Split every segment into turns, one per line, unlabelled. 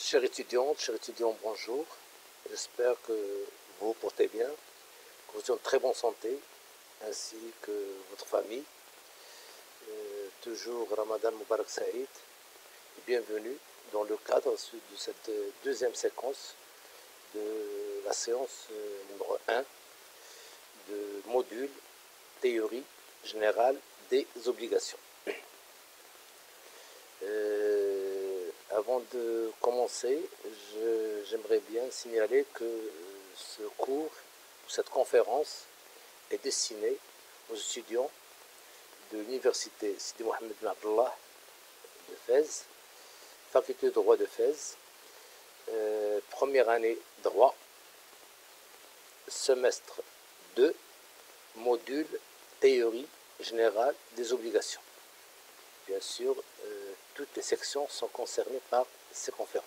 Chers étudiants, bonjour. J'espère que vous vous portez bien, que vous êtes en très bonne santé, ainsi que votre famille. Toujours Ramadan Mubarak Saïd. Et bienvenue dans le cadre de cette deuxième séquence de la séance numéro 1 de module théorie générale des obligations. Avant de commencer, j'aimerais bien signaler que ce cours, cette conférence est destinée aux étudiants de l'université Sidi Mohamed Ben Abdallah de Fès, faculté de droit de Fès, première année droit, semestre 2, module théorie générale des obligations. Bien sûr, toutes les sections sont concernées par ces conférences.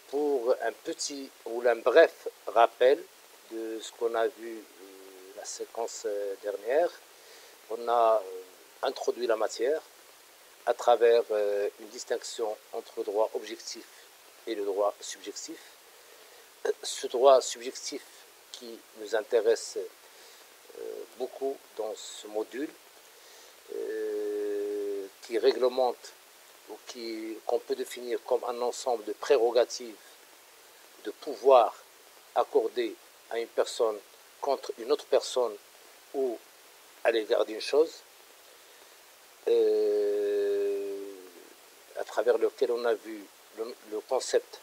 Pour un petit ou un bref rappel de ce qu'on a vu la séquence dernière, on a introduit la matière à travers une distinction entre le droit objectif et le droit subjectif. Ce droit subjectif qui nous intéresse beaucoup dans ce module, qui réglemente ou qu'on peut définir comme un ensemble de prérogatives, de pouvoirs accordés à une personne contre une autre personne ou à l'égard d'une chose, à travers lequel on a vu le concept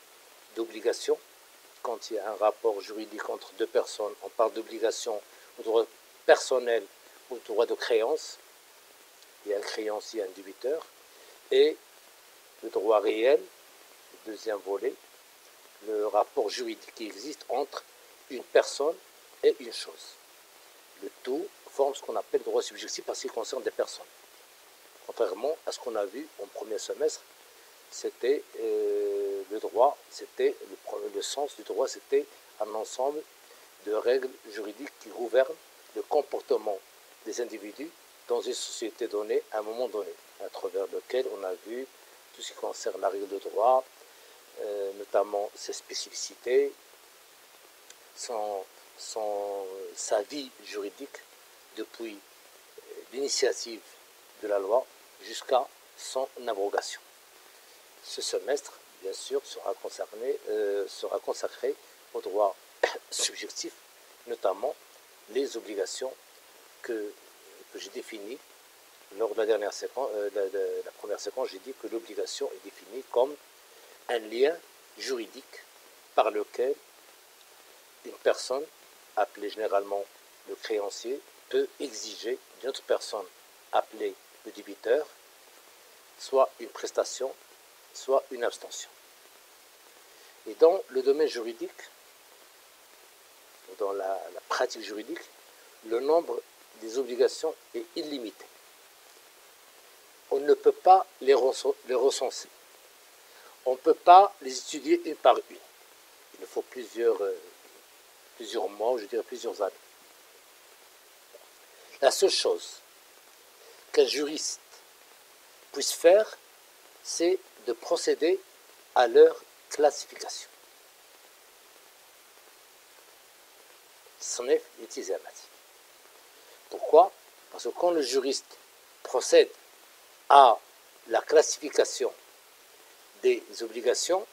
d'obligation. Quand il y a un rapport juridique entre deux personnes, on parle d'obligation ou de droit personnel ou de droit de créance. Il y a un créancier, un débiteur, et le droit réel, le deuxième volet, le rapport juridique qui existe entre une personne et une chose. Le tout forme ce qu'on appelle le droit subjectif parce qu'il concerne des personnes. Contrairement à ce qu'on a vu au premier semestre, c'était le droit, c'était le sens du droit, c'était un ensemble de règles juridiques qui gouvernent le comportement des individus dans une société donnée à un moment donné, à travers lequel on a vu tout ce qui concerne la règle de droit, notamment ses spécificités, sa vie juridique depuis l'initiative de la loi jusqu'à son abrogation. Ce semestre, bien sûr, sera consacré au droit subjectif, notamment les obligations que j'ai définies lors de la dernière séquence, la première séquence. J'ai dit que l'obligation est définie comme un lien juridique par lequel une personne, appelée généralement le créancier, peut exiger d'une autre personne, appelée le débiteur, soit une prestation, soit une abstention. Et dans le domaine juridique, dans la pratique juridique, le nombre des obligations est illimité. On ne peut pas les recenser. On ne peut pas les étudier une par une. Il nous faut plusieurs mois, ou je dirais plusieurs années. La seule chose qu'un juriste puisse faire, c'est de procéder à leur classification. Sonef iltizamat. Pourquoi? Parce que quand le juriste procède à la classification des obligations,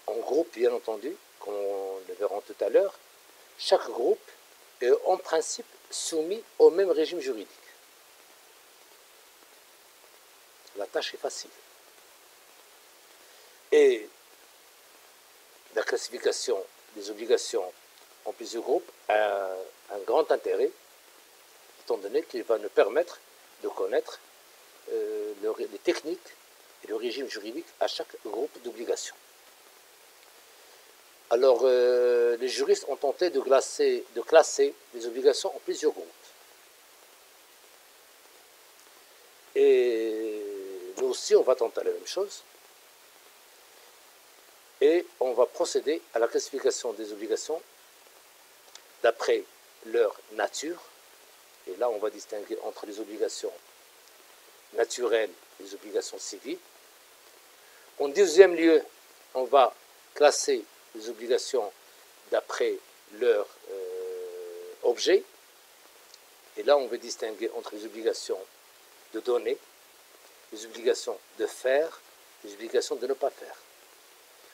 en groupe bien entendu, comme on le verra tout à l'heure, chaque groupe est en principe soumis au même régime juridique. La tâche est facile. Et la classification des obligations en plusieurs groupes a un grand intérêt, étant donné qu'il va nous permettre de connaître les techniques et le régime juridique à chaque groupe d'obligations. Alors, les juristes ont tenté de classer les obligations en plusieurs groupes. Et nous aussi, on va tenter la même chose. Et on va procéder à la classification des obligations d'après leur nature. Et là, on va distinguer entre les obligations naturelles, les obligations civiles. En deuxième lieu, on va classer les obligations d'après leur objet. Et là, on va distinguer entre les obligations de donner, les obligations de faire, les obligations de ne pas faire.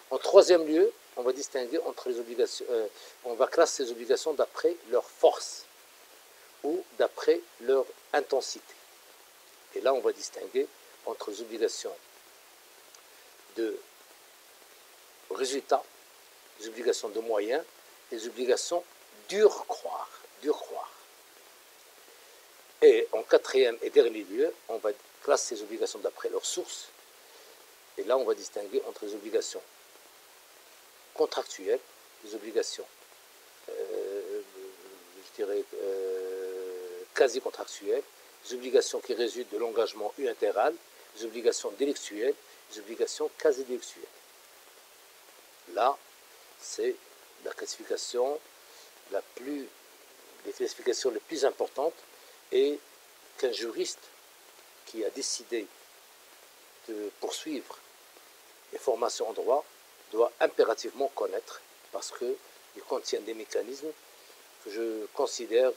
En troisième lieu, on va distinguer entre les obligations, on va classer les obligations d'après leur force ou d'après leur intensité. Et là, on va distinguer entre les obligations de résultats, les obligations de moyens, les obligations dur croire. Et en quatrième et dernier lieu, on va classer les obligations d'après leur source. Et là, on va distinguer entre les obligations contractuelles, les obligations, quasi contractuelles, les obligations qui résultent de l'engagement unilatéral, les obligations délictuelles, les obligations quasi délictuelles. Là, c'est la classification les classifications les plus importantes et qu'un juriste qui a décidé de poursuivre les formations en droit doit impérativement connaître parce qu'ils contiennent des mécanismes que je considère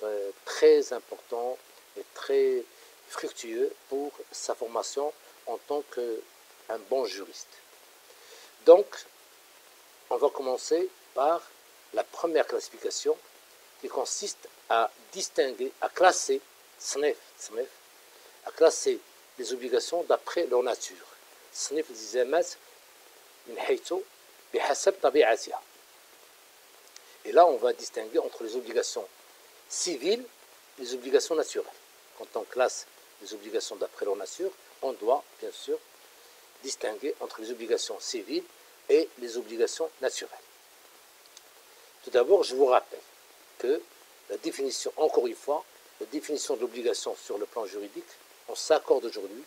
très importants et très fructueux pour sa formation en tant qu'un bon juriste. Donc, on va commencer par la première classification qui consiste à distinguer, à classer à classer les obligations d'après leur nature. صنف الالتزامات من حيث بحسب طبيعتها. Et là, on va distinguer entre les obligations civiles et les obligations naturelles. Quand on classe les obligations d'après leur nature, on doit, bien sûr, distinguer entre les obligations civiles et les obligations naturelles. Tout d'abord, je vous rappelle que la définition, encore une fois, la définition de l'obligation sur le plan juridique, on s'accorde aujourd'hui,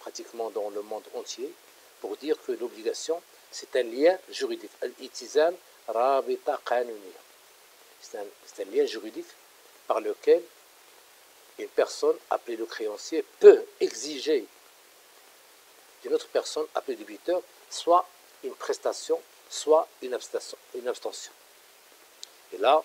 pratiquement dans le monde entier, pour dire que l'obligation, c'est un lien juridique. Al-iltizam rabita qanuniya. C'est un lien juridique par lequel une personne appelée le créancier peut exiger d'une autre personne appelée le débiteur soit une prestation, soit une abstention. Et là,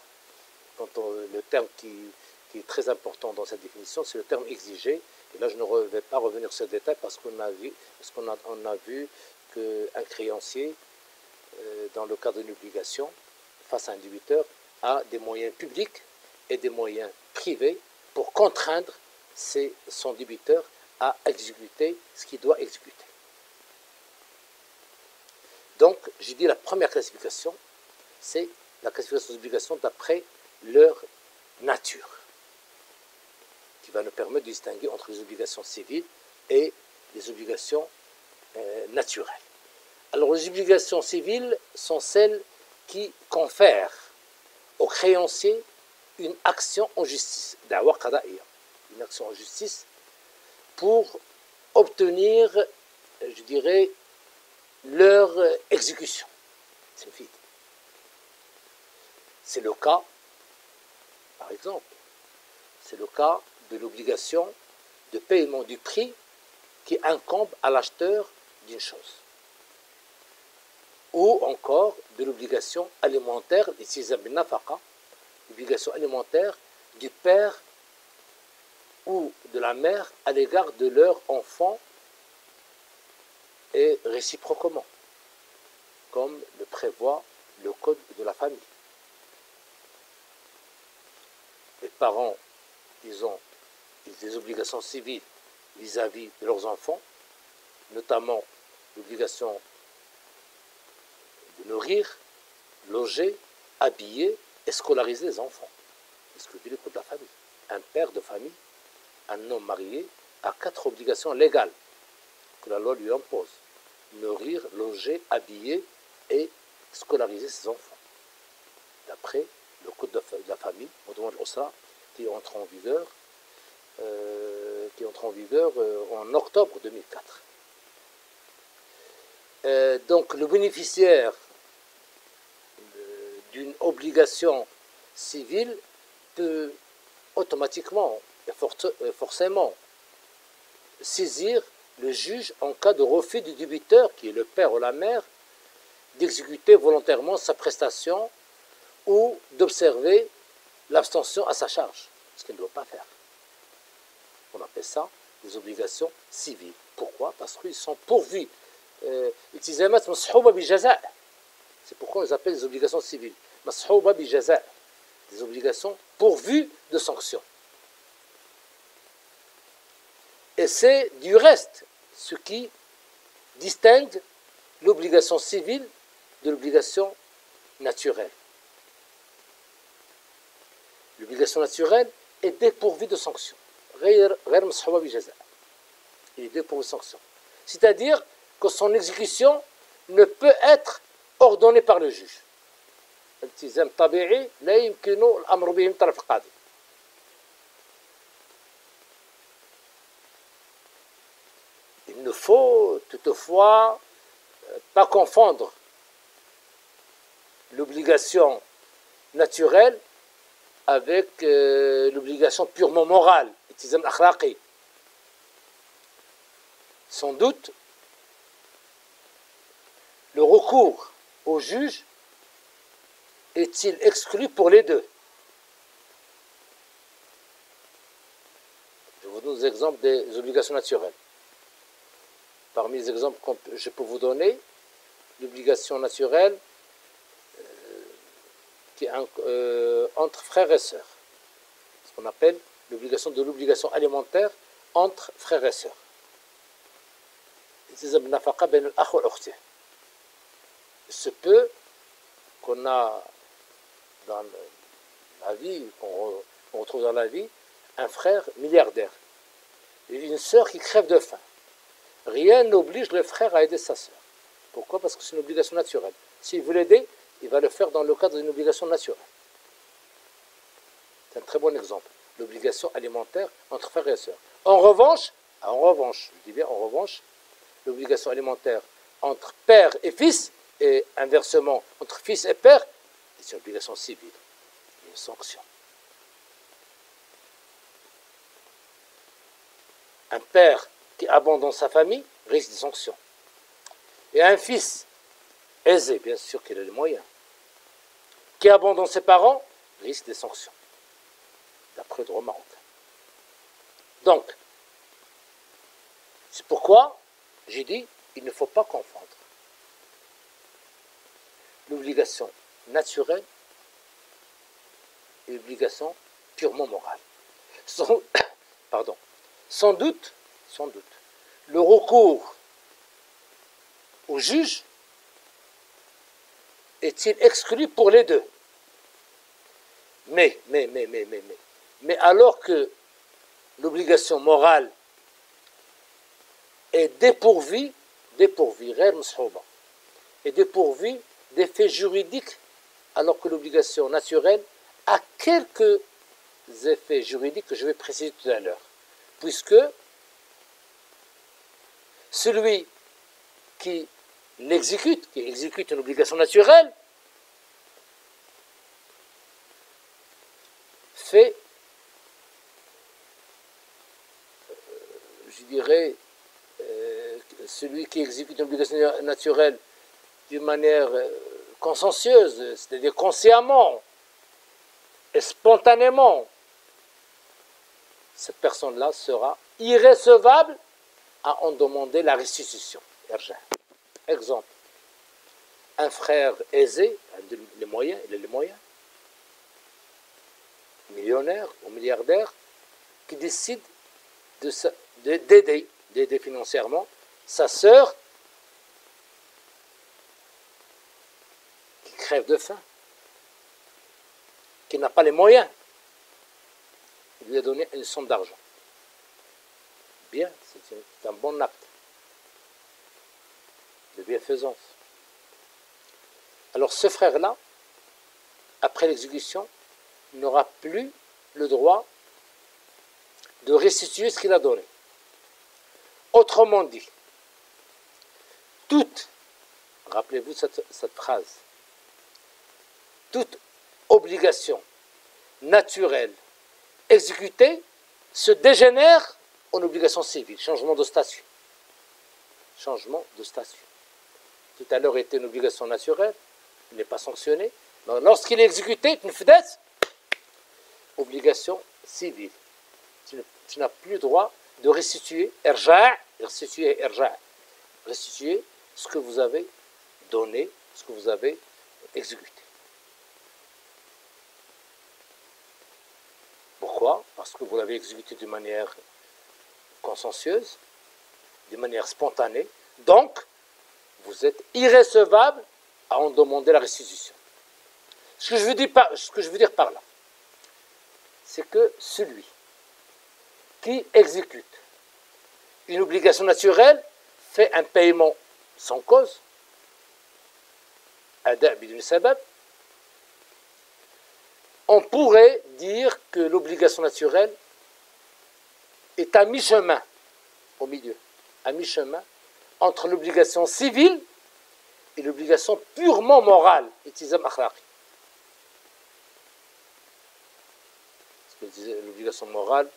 le terme qui est très important dans cette définition, c'est le terme exigé. Et là, je ne vais pas revenir sur ce détail parce qu'on a vu qu'un créancier, dans le cadre d'une obligation, face à un débiteur, a des moyens publics et des moyens privés pour contraindre son débiteur à exécuter ce qu'il doit exécuter. Donc, j'ai dit la première classification, c'est la classification des obligations d'après leur nature, qui va nous permettre de distinguer entre les obligations civiles et les obligations naturelles. Alors, les obligations civiles sont celles qui confèrent au créancier une action en justice, da'wa qada'iyya, une action en justice pour obtenir, je dirais, leur exécution. C'est le cas, par exemple, c'est le cas de l'obligation de paiement du prix qui incombe à l'acheteur d'une chose. Ou encore de l'obligation alimentaire, l'obligation alimentaire du père ou de la mère à l'égard de leur enfant et réciproquement, comme le prévoit le code de la famille. Les parents, ils ont des obligations civiles vis-à-vis de leurs enfants, notamment l'obligation de nourrir, loger, habiller et scolariser les enfants. C'est ce que dit le code de la famille. Un père de famille, un homme marié, a 4 obligations légales que la loi lui impose. Nourrir, loger, habiller et scolariser ses enfants. D'après le code de la famille, qui entre en vigueur, en octobre 2004. Donc le bénéficiaire d'une obligation civile peut automatiquement et forcément saisir le juge en cas de refus du débiteur, qui est le père ou la mère, d'exécuter volontairement sa prestation ou d'observer l'abstention à sa charge, ce qu'il ne doit pas faire. On appelle ça des obligations civiles. Pourquoi? Parce qu'ils sont pourvus. C'est pourquoi on les appelle des obligations civiles. Des obligations pourvues de sanctions. Et c'est du reste ce qui distingue l'obligation civile de l'obligation naturelle. L'obligation naturelle est dépourvue de sanctions. Il est dépourvu de sanctions. C'est-à-dire que son exécution ne peut être ordonnée par le juge. التزام طبيعي لا يمكن الأمر به من طرف القاضي. Il ne faut toutefois pas confondre l'obligation naturelle avec l'obligation purement morale, التزام الأخلاقي. Sans doute, le recours au juge est-il exclu pour les deux? Je vous donne des exemples des obligations naturelles. Parmi les exemples que je peux vous donner, l'obligation naturelle qui est entre frères et sœurs. Ce qu'on appelle l'obligation alimentaire entre frères et sœurs. Il se peut qu'on a dans la vie, qu'on retrouve dans la vie, un frère milliardaire et une sœur qui crève de faim. Rien n'oblige le frère à aider sa sœur. Pourquoi? Parce que c'est une obligation naturelle. S'il veut l'aider, il va le faire dans le cadre d'une obligation naturelle. C'est un très bon exemple. L'obligation alimentaire entre frères et sœurs. En revanche, je dis bien en revanche, l'obligation alimentaire entre père et fils, et inversement entre fils et père, c'est une obligation civile, une sanction. Un père qui abandonne sa famille risque des sanctions. Et un fils aisé, bien sûr qu'il a les moyens, qui abandonne ses parents risque des sanctions, d'après le droit marocain. Donc, c'est pourquoi j'ai dit il ne faut pas confondre l'obligation naturelle et l'obligation purement morale. Sans doute, le recours au juge est-il exclu pour les deux? Mais alors que l'obligation morale est dépourvue d'effets juridiques, alors que l'obligation naturelle a quelques effets juridiques que je vais préciser tout à l'heure. Puisque celui qui exécute une obligation naturelle, fait, je dirais, celui qui exécute une obligation naturelle d'une manière consciencieuse, c'est-à-dire consciemment et spontanément, cette personne-là sera irrecevable à en demander la restitution. Exemple, un frère aisé, il a les moyens, millionnaire ou milliardaire, qui décide d'aider financièrement sa sœur qui crève de faim, qui n'a pas les moyens. Il lui a donné une somme d'argent. Bien, c'est un bon acte de bienfaisance. Alors ce frère-là, après l'exécution, n'aura plus le droit de restituer ce qu'il a donné. Autrement dit, rappelez-vous cette phrase, toute obligation naturelle exécutée se dégénère en obligation civile, changement de statut. Changement de statut. Tout à l'heure était une obligation naturelle, il n'est pas sanctionné. Lorsqu'il est exécuté, une fidèle, obligation civile. Tu n'as plus le droit de restituer restituer ce que vous avez donné, ce que vous avez exécuté. Pourquoi? Parce que vous l'avez exécuté de manière consciencieuse, de manière spontanée. Donc, vous êtes irrecevable à en demander la restitution. Ce que je veux dire par là, c'est que celui qui exécute une obligation naturelle fait un paiement sans cause, on pourrait dire que l'obligation naturelle est à mi-chemin, au milieu, à mi-chemin, entre l'obligation civile et l'obligation purement morale, itizam akhlaqi. Parce que je disais, l'obligation morale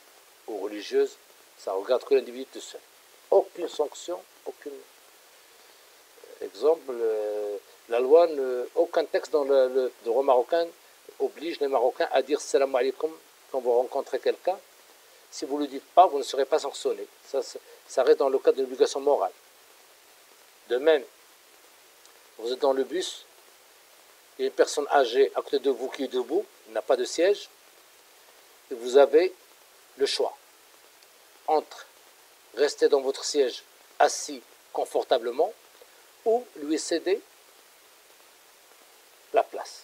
ou religieuse, ça regarde que l'individu tout seul. Aucune sanction, aucun exemple. La loi, aucun texte dans le droit marocain oblige les Marocains à dire salam alaikum quand vous rencontrez quelqu'un. Si vous ne le dites pas, vous ne serez pas sanctionné. Ça reste dans le cadre de l'obligation morale. De même, vous êtes dans le bus, il y a une personne âgée à côté de vous qui est debout, il n'a pas de siège, et vous avez le choix entre rester dans votre siège assis confortablement ou lui céder la place.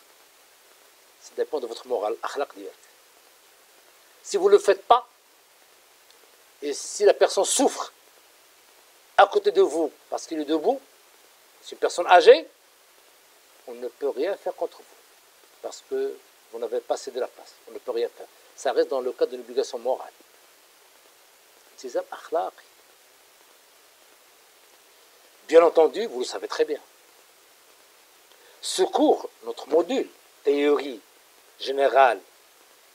Ça dépend de votre morale, akhlaq direct. Si vous ne le faites pas, et si la personne souffre à côté de vous parce qu'il est debout, c'est une personne âgée, on ne peut rien faire contre vous parce que vous n'avez pas cédé la place. On ne peut rien faire. Ça reste dans le cadre de l'obligation morale. C'est un akhlaq. Bien entendu, vous le savez très bien. Ce cours, notre module, théorie générale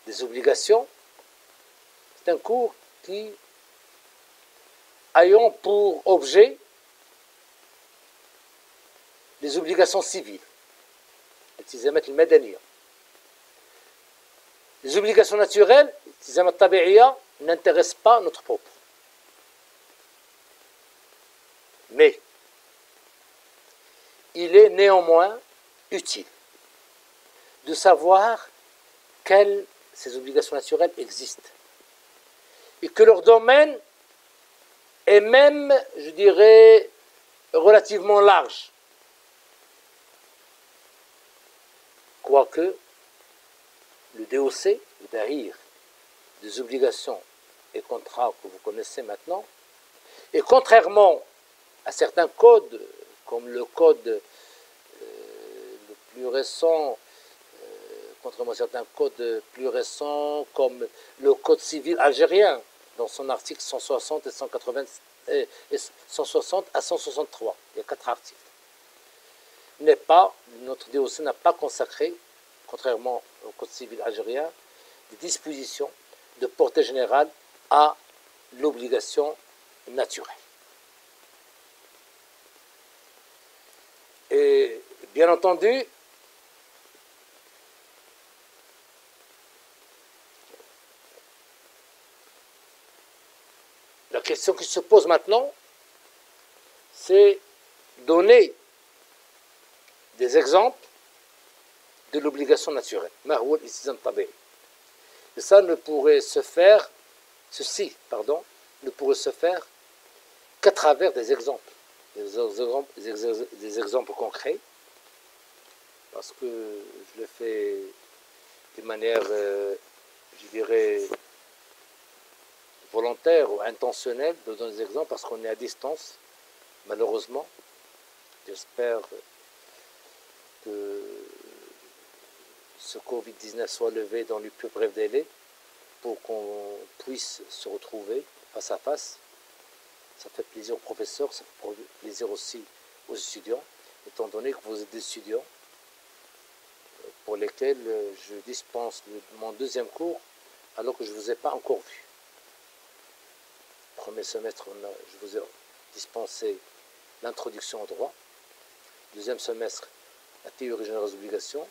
des obligations, c'est un cours qui ayant pour objet les obligations civiles, les obligations naturelles, n'intéressent pas notre propre. Mais il est néanmoins utile de savoir quelles ces obligations naturelles existent et que leur domaine est même, je dirais, relativement large. Quoique le DOC, le Dahir, des obligations et contrats que vous connaissez maintenant, et contrairement à certains codes, comme le code le plus récent, contrairement à certains codes plus récents, comme le code civil algérien, dans son article 160 et 180, 160 à 163, il y a 4 articles. Notre DOC n'a pas consacré, contrairement au code civil algérien, des dispositions de portée générale à l'obligation naturelle. Et bien entendu, la question qui se pose maintenant, c'est donner des exemples de l'obligation naturelle. Et ça ne pourrait se faire, ne pourrait se faire qu'à travers des exemples. Des exemples concrets, parce que je le fais de manière, je dirais, volontaire ou intentionnelle, de donner des exemples, parce qu'on est à distance, malheureusement. J'espère que ce Covid-19 soit levé dans le plus bref délai pour qu'on puisse se retrouver face à face. Ça fait plaisir aux professeurs, ça fait plaisir aussi aux étudiants, étant donné que vous êtes des étudiants pour lesquels je dispense mon deuxième cours alors que je ne vous ai pas encore vu. premier semestre, je vous ai dispensé l'introduction au droit. Deuxième semestre, la théorie générale des obligations.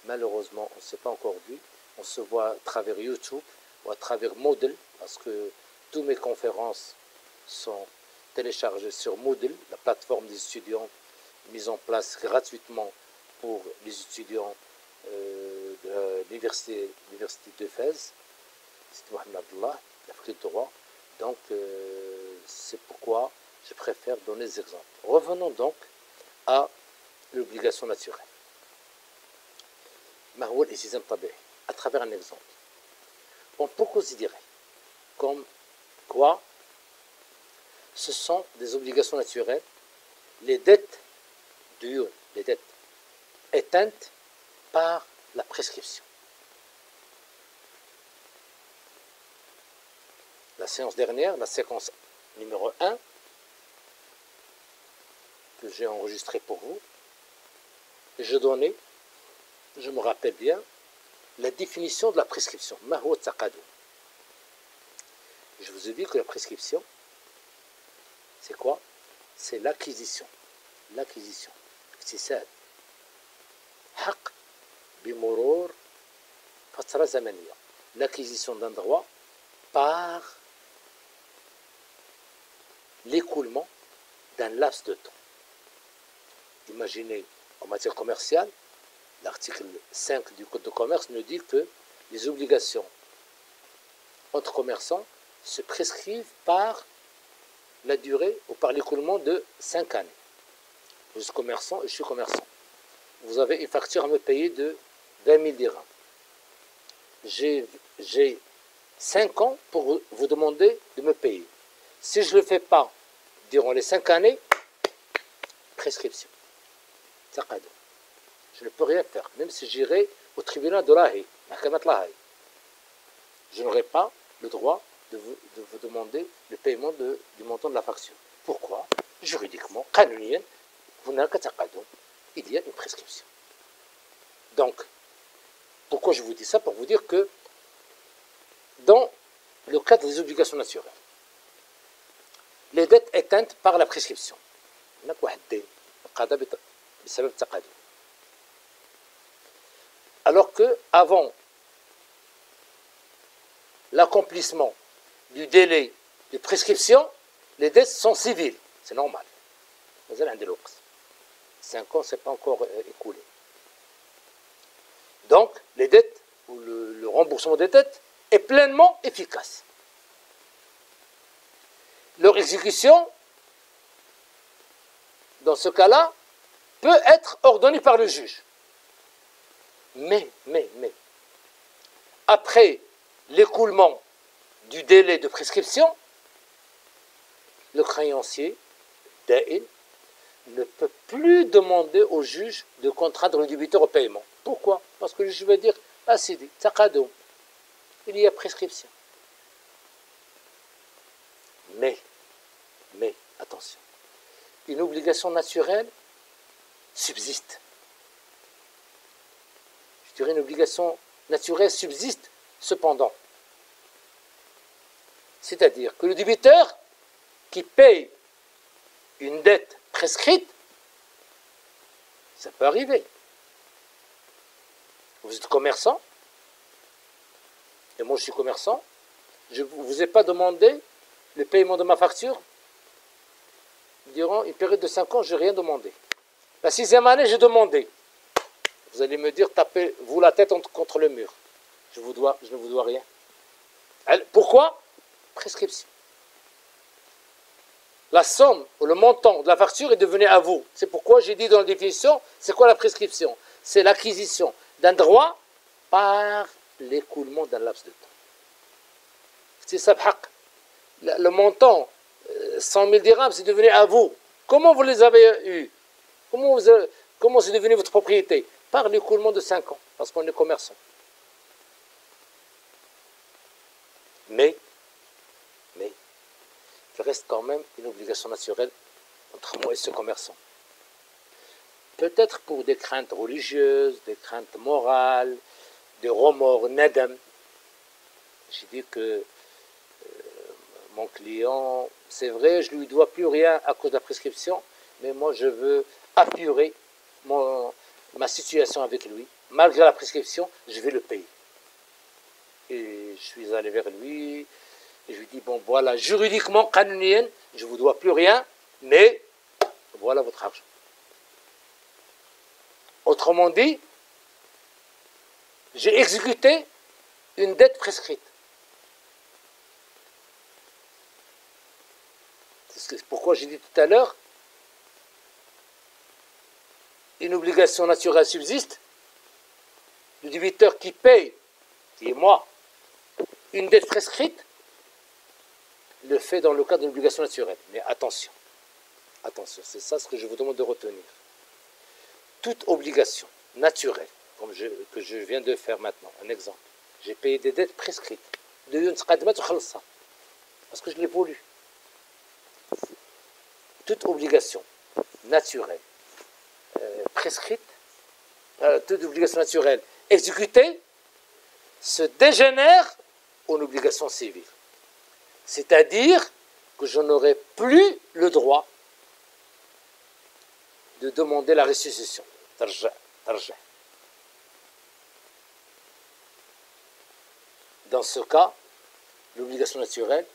Malheureusement, on ne s'est pas encore vu. On se voit à travers YouTube ou à travers Moodle, parce que toutes mes conférences sont téléchargées sur Moodle, la plateforme des étudiants mise en place gratuitement pour les étudiants de l'université de Fès, c'est Mohamed Abdallah, la faculté de droit. Donc, c'est pourquoi je préfère donner des exemples. Revenons donc à l'obligation naturelle. À travers un exemple. On peut considérer comme quoi ce sont des obligations naturelles, les dettes les dettes éteintes par la prescription. La séance dernière, la séquence numéro 1, que j'ai enregistrée pour vous, je donnais, je me rappelle bien, la définition de la prescription. Je vous ai dit que la prescription, c'est quoi? C'est l'acquisition. L'acquisition. اكتساب حق بمرور فترة زمنية. L'acquisition d'un droit par l'écoulement d'un laps de temps. Imaginez, en matière commerciale, l'article 5 du Code de commerce nous dit que les obligations entre commerçants se prescrivent par la durée ou par l'écoulement de 5 années. Vous êtes commerçant et je suis commerçant. Vous avez une facture à me payer de 20 000 dirhams. J'ai 5 ans pour vous demander de me payer. Si je ne le fais pas durant les 5 années, prescription. Je ne peux rien faire, même si j'irai au tribunal de l'Ahi, je n'aurai pas le droit de vous demander le paiement du montant de la facture. Pourquoi? Juridiquement, canonien, il y a une prescription. Donc, pourquoi je vous dis ça? Pour vous dire que dans le cadre des obligations naturelles, les dettes éteintes par la prescription, alors que avant l'accomplissement du délai de prescription, les dettes sont civiles, c'est normal. 5 ans, ce n'est pas encore écoulé. Donc, les dettes, ou le remboursement des dettes, est pleinement efficace. Leur exécution, dans ce cas-là, peut être ordonnée par le juge. Mais, après l'écoulement du délai de prescription, le créancier, Da'in, ne peut plus demander au juge de contraindre le débiteur au paiement. Pourquoi? Parce que le juge va dire, ah Sidi, taqadoum, il y a prescription. Mais, attention, une obligation naturelle subsiste. Je dirais une obligation naturelle subsiste cependant. C'est-à-dire que le débiteur qui paye une dette prescrite, ça peut arriver. Vous êtes commerçant, et moi je suis commerçant, je ne vous ai pas demandé le paiement de ma facture durant une période de 5 ans, je n'ai rien demandé. La 6e année, j'ai demandé. Vous allez me dire, tapez-vous la tête contre le mur. Je ne vous dois rien. Pourquoi? Prescription. La somme ou le montant de la facture est devenu à vous. C'est pourquoi j'ai dit dans la définition, c'est quoi la prescription? C'est l'acquisition d'un droit par l'écoulement d'un laps de temps. C'est ça, le montant, 100 000 dirhams, c'est devenu à vous. Comment vous les avez eus? Comment c'est devenu votre propriété? Par l'écoulement de 5 ans, parce qu'on est commerçant. Mais, il reste quand même une obligation naturelle entre moi et ce commerçant. Peut-être pour des craintes religieuses, des craintes morales, des remords, nadam. J'ai dit que mon client, c'est vrai, je ne lui dois plus rien à cause de la prescription, mais moi je veux apurer ma situation avec lui. Malgré la prescription, je vais le payer. Et je suis allé vers lui, et je lui dis, bon voilà, juridiquement, qanunien, je ne vous dois plus rien, mais voilà votre argent. Autrement dit, j'ai exécuté une dette prescrite. C'est pourquoi j'ai dit tout à l'heure, une obligation naturelle subsiste, le débiteur qui paye, qui est moi, une dette prescrite, le fait dans le cadre d'une obligation naturelle. Mais attention, attention, c'est ça ce que je vous demande de retenir. Toute obligation naturelle, comme que je viens de faire maintenant, un exemple, j'ai payé des dettes prescrites, parce que je l'ai voulu. Toute obligation naturelle prescrite, toute obligation naturelle exécutée, se dégénère en obligation civile. C'est-à-dire que je n'aurai plus le droit de demander la restitution. Dans ce cas, l'obligation naturelle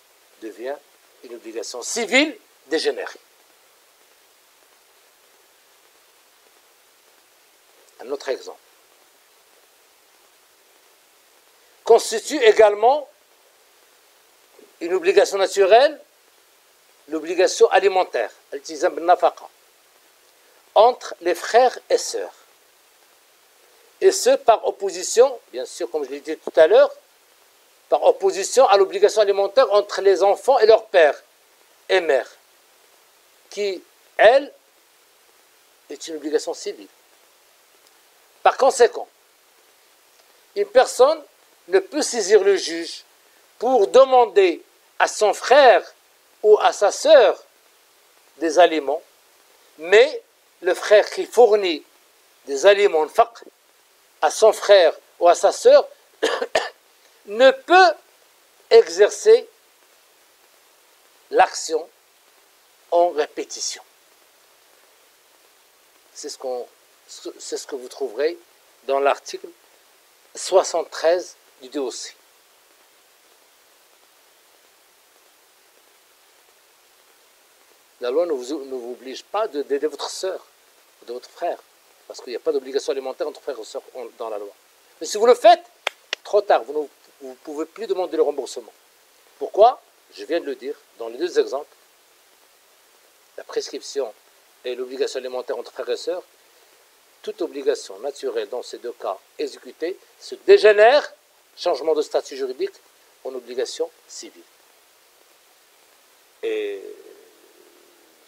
devient une obligation civile dégénérée. Un autre exemple. Constitue également une obligation naturelle, l'obligation alimentaire, entre les frères et sœurs. Et ce, par opposition, bien sûr, comme je l'ai dit tout à l'heure, par opposition à l'obligation alimentaire entre les enfants et leur père et mère, qui, elle, est une obligation civile. Par conséquent, une personne ne peut saisir le juge pour demander à son frère ou à sa sœur des aliments, mais le frère qui fournit des aliments à son frère ou à sa sœur ne peut exercer l'action en répétition. C'est ce que vous trouverez dans l'article 73 du DOC. La loi ne vous oblige pas d'aider votre sœur ou de votre frère, parce qu'il n'y a pas d'obligation alimentaire entre frères et sœurs dans la loi. Mais si vous le faites, trop tard, vous ne pouvez plus demander le remboursement. Pourquoi? Je viens de le dire dans les deux exemples, la prescription et l'obligation alimentaire entre frères et sœurs, toute obligation naturelle dans ces deux cas exécutée se dégénère, changement de statut juridique, en obligation civile. Et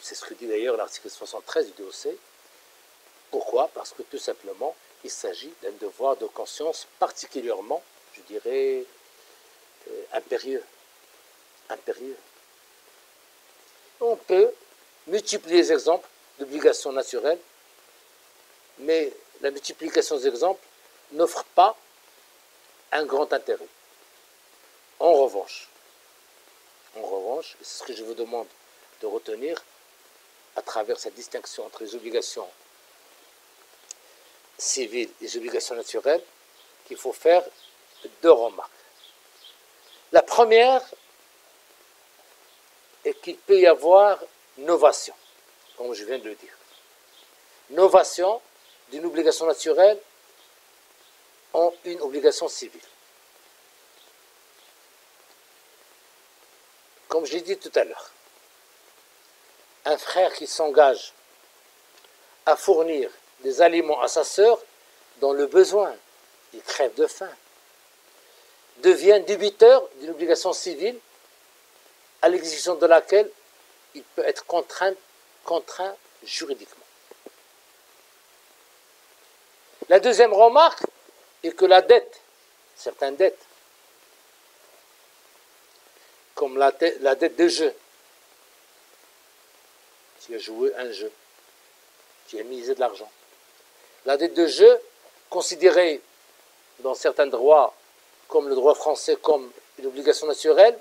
c'est ce que dit d'ailleurs l'article 73 du DOC. Pourquoi? Parce que tout simplement, il s'agit d'un devoir de conscience particulièrement, je dirais, impérieux. Impérieux. On peut multiplier les exemples d'obligations naturelles, mais la multiplication des exemples n'offre pas un grand intérêt. En revanche, et c'est ce que je vous demande de retenir à travers cette distinction entre les obligations civiles et les obligations naturelles, qu'il faut faire deux remarques. La première est qu'il peut y avoir novation, comme je viens de le dire. Novation d'une obligation naturelle en une obligation civile. Comme je l'ai dit tout à l'heure, un frère qui s'engage à fournir des aliments à sa sœur dans le besoin, il crève de faim, devient débiteur d'une obligation civile à l'exécution de laquelle il peut être contraint juridiquement. La deuxième remarque est que la dette, certaines dettes, comme la dette de jeu, tu as joué un jeu, tu as misé de l'argent. La dette de jeu, considérée dans certains droits, comme le droit français, comme une obligation naturelle,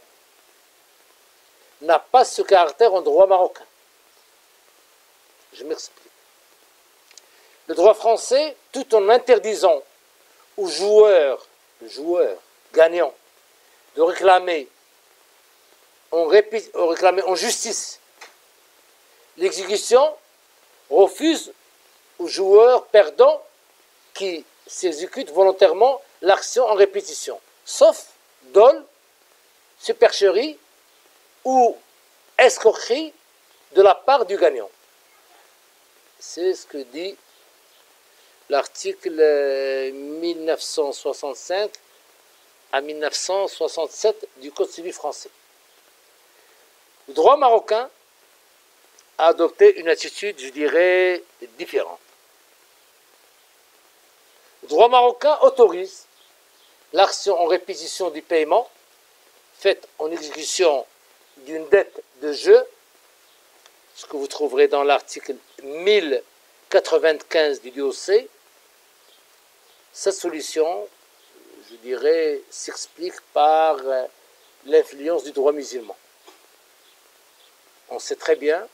n'a pas ce caractère en droit marocain. Je m'explique. Le droit français, tout en interdisant aux joueurs, gagnants, de réclamer en justice l'exécution, refuse aux joueurs perdants qui s'exécutent volontairement l'action en répétition, sauf dol, supercherie ou escroquerie de la part du gagnant. C'est ce que dit l'article 1965 à 1967 du Code civil français. Le droit marocain a adopté une attitude, je dirais, différente. Le droit marocain autorise l'action en répétition du paiement faite en exécution d'une dette de jeu, ce que vous trouverez dans l'article 1095 du DOC. Cette solution, je dirais, s'explique par l'influence du droit musulman. On sait très bien,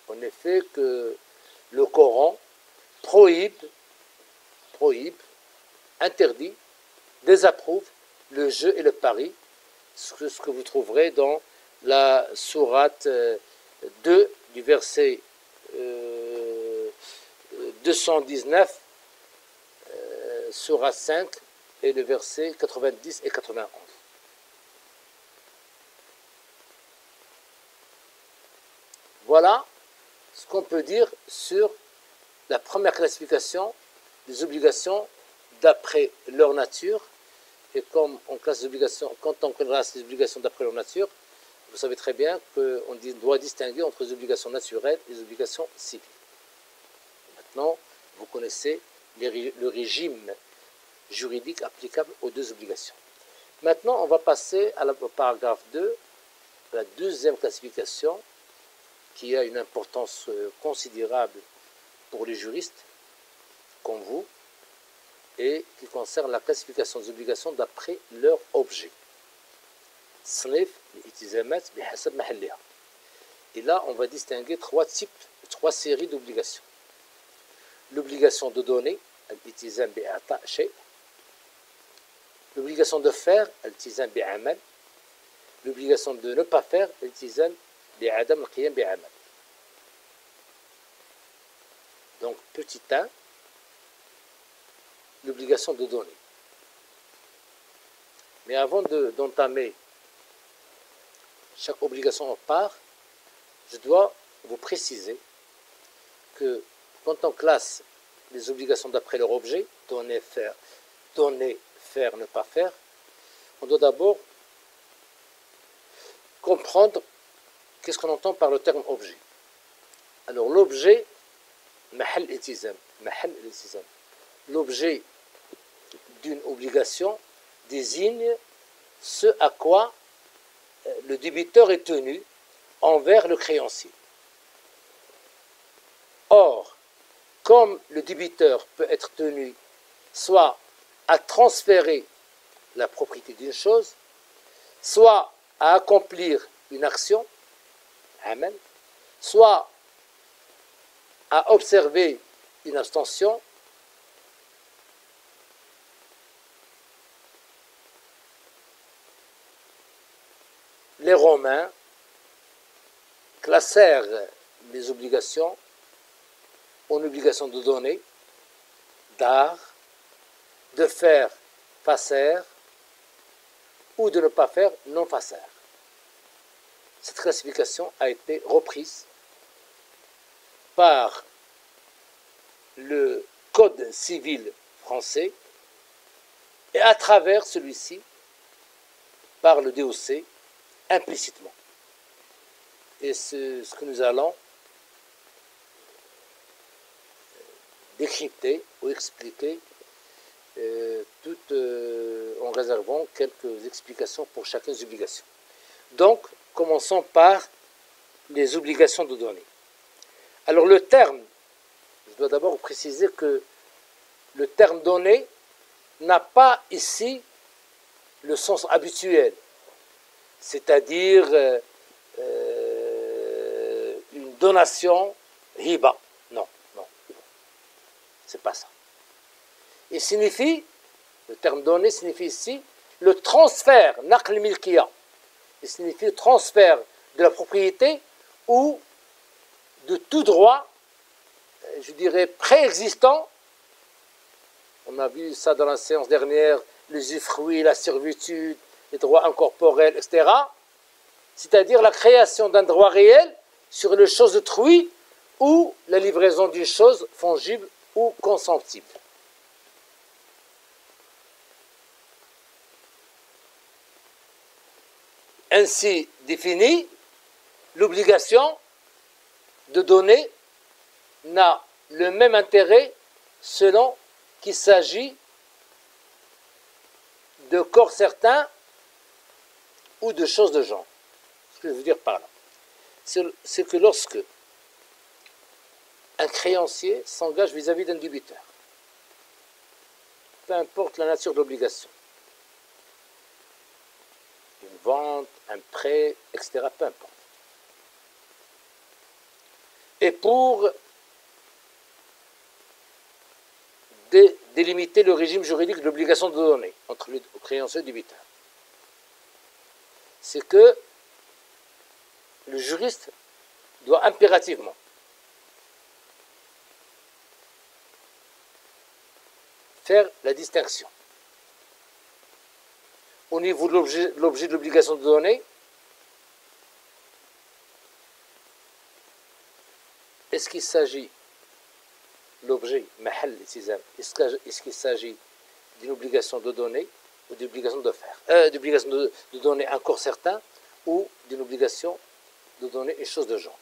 en effet, que le Coran prohibe, interdit, désapprouve le jeu et le pari, ce que vous trouverez dans la sourate 2 du verset 219, sourate 5 et le verset 90 et 91. Voilà ce qu'on peut dire sur la première classification des obligations d'après leur nature. Et comme on classe les obligations, quand on classe les obligations d'après leur nature, vous savez très bien qu'on doit distinguer entre les obligations naturelles et les obligations civiles. Maintenant, vous connaissez le régime juridique applicable aux deux obligations. Maintenant, on va passer au paragraphe 2, la deuxième classification, qui a une importance considérable pour les juristes, comme vous, et qui concerne la classification des obligations d'après leur objet. Et là, on va distinguer trois séries d'obligations. L'obligation de donner, l'obligation de faire, l'obligation de ne pas faire, donc petit 1, l'obligation de donner. Mais avant d'entamer chaque obligation en part, je dois vous préciser que quand on classe les obligations d'après leur objet, donner, faire, ne pas faire, on doit d'abord comprendre qu'est-ce qu'on entend par le terme objet. Alors l'objet, l'objet d'une obligation désigne ce à quoi le débiteur est tenu envers le créancier. Or, comme le débiteur peut être tenu soit à transférer la propriété d'une chose, soit à accomplir une action, amen, soit à observer une abstention, les Romains classèrent les obligations en obligation de donner, d'art, de faire, facer, ou de ne pas faire, non facer. Cette classification a été reprise par le Code civil français et à travers celui-ci par le DOC implicitement. Et c'est ce que nous allons décrypter ou expliquer en réservant quelques explications pour chacune des obligations. Donc, commençons par les obligations de donner. Alors le terme, je dois d'abord vous préciser que le terme donner n'a pas ici le sens habituel, c'est-à-dire donation, hiba. Non, non, c'est pas ça. Il signifie, le terme donné signifie ici le transfert, naql milkiya. Il signifie le transfert de la propriété ou de tout droit, je dirais, préexistant. On a vu ça dans la séance dernière, les usufruits, la servitude, les droits incorporels, etc. C'est-à-dire la création d'un droit réel sur les choses d'autrui ou la livraison d'une chose fongible ou consentible. Ainsi définie, l'obligation de donner n'a le même intérêt selon qu'il s'agit de corps certains ou de choses de genre. Ce que je veux dire par là, c'est que lorsque un créancier s'engage vis-à-vis d'un débiteur, peu importe la nature de l'obligation, une vente, un prêt, etc., peu importe. Et pour délimiter le régime juridique de l'obligation de donner entre le créancier et le débiteur, c'est que le juriste doit impérativement faire la distinction au niveau de l'objet de l'obligation de donner. Est-ce qu'il s'agit l'objet, est-ce qu'il s'agit d'une obligation de donner ou d'une obligation de faire, d'obligation de donner un corps certain ou d'une obligation de donner une chose de genre.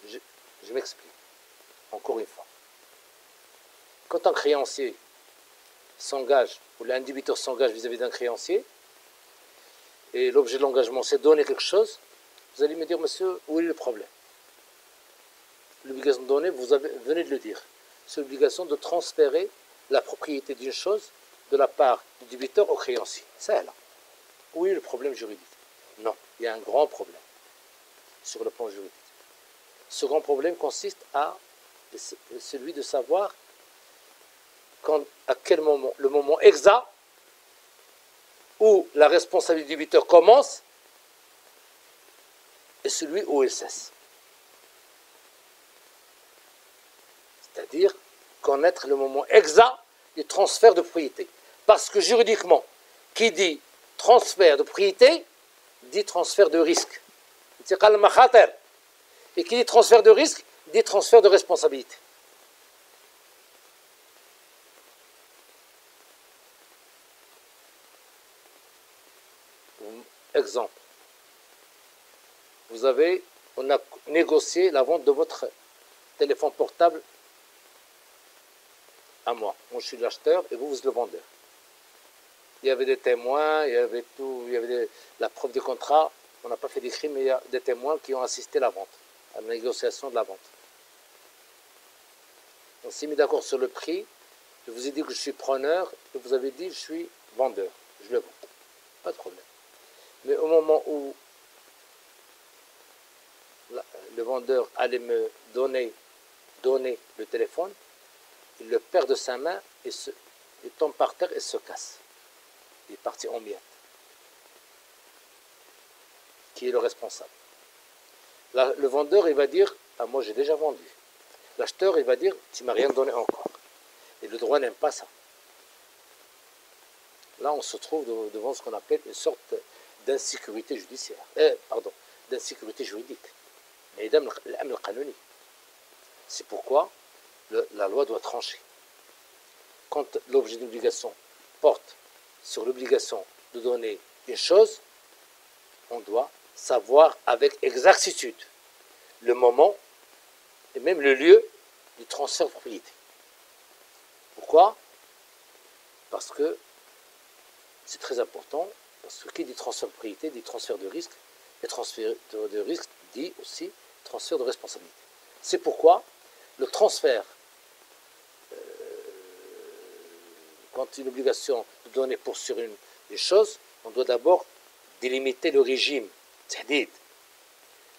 Je m'explique, encore une fois. Quand un créancier s'engage, ou un débiteur s'engage vis-à-vis d'un créancier, et l'objet de l'engagement c'est donner quelque chose, vous allez me dire, monsieur, où est le problème? L'obligation de donner, venez de le dire, c'est l'obligation de transférer la propriété d'une chose de la part du débiteur au créancier. C'est là. Où est le problème juridique? Non, il y a un grand problème sur le plan juridique. Ce grand problème consiste à celui de savoir à quel moment, le moment exact où la responsabilité du débiteur commence et celui où elle cesse. C'est-à-dire connaître le moment exact du transfert de propriété. Parce que juridiquement, qui dit transfert de propriété, dit transfert de risque. Et qui dit transfert de risque, dit transfert de responsabilité. Exemple. On a négocié la vente de votre téléphone portable à moi. Moi, je suis l'acheteur et vous êtes le vendeur. Il y avait des témoins, il y avait tout, il y avait la preuve du contrat. On n'a pas fait d'écrit, mais il y a des témoins qui ont assisté à la vente, à la négociation de la vente. On s'est mis d'accord sur le prix. Je vous ai dit que je suis preneur et vous avez dit que je suis vendeur. Je le vends. Pas de problème. Mais au moment où le vendeur allait me donner le téléphone, il le perd de sa main et il tombe par terre et se casse. Il est parti en miettes. Qui est le responsable? Le vendeur, il va dire, ah, moi j'ai déjà vendu. L'acheteur, il va dire, tu m'as rien donné encore. Et le droit n'aime pas ça. Là, on se trouve devant ce qu'on appelle une sorte d'insécurité judiciaire. D'insécurité juridique. C'est pourquoi la loi doit trancher. Quand l'objet d'obligation porte sur l'obligation de donner une chose, on doit savoir avec exactitude le moment et même le lieu du transfert de propriété. Pourquoi? Parce que c'est très important, parce que qui dit transfert de propriété dit transfert de risque, et transfert de risque dit aussi transfert de responsabilité. C'est pourquoi le transfert, quand une obligation de donner pour sur une chose, on doit d'abord délimiter le régime,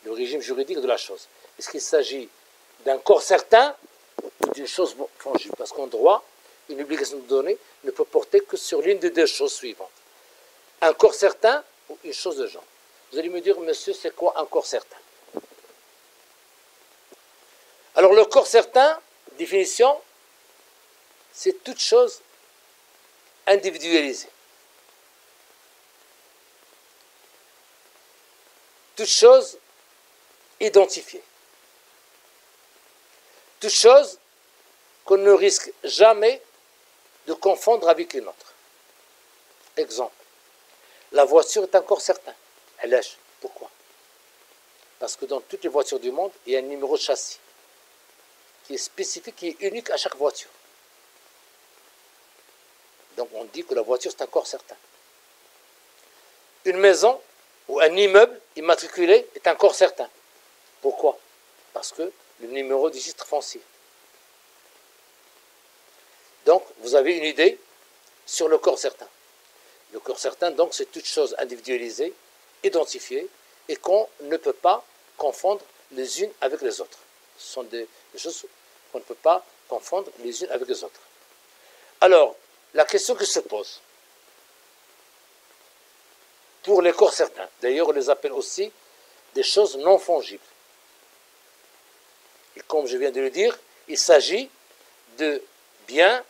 le régime juridique de la chose. Est-ce qu'il s'agit d'un corps certain ou d'une chose fongible? Parce qu'en droit, une obligation de donner ne peut porter que sur l'une des deux choses suivantes. Un corps certain ou une chose de genre. Vous allez me dire, monsieur, c'est quoi un corps certain? Alors le corps certain, définition, c'est toute chose individualisée. Toute chose identifiée. Toute chose qu'on ne risque jamais de confondre avec une autre. Exemple, la voiture est un corps certain. Elle lèche. Pourquoi? Parce que dans toutes les voitures du monde, il y a un numéro de châssis qui est spécifique, qui est unique à chaque voiture. Donc on dit que la voiture c'est un corps certain. Une maison ou un immeuble immatriculé est un corps certain. Pourquoi? Parce que le numéro du registre foncier. Donc vous avez une idée sur le corps certain. Le corps certain, donc, c'est toute chose individualisée, identifiée, et qu'on ne peut pas confondre les unes avec les autres. Ce sont des choses qu'on ne peut pas confondre les unes avec les autres. Alors, la question qui se pose, pour les corps certains, d'ailleurs on les appelle aussi des choses non fongibles. Et comme je viens de le dire, il s'agit de biens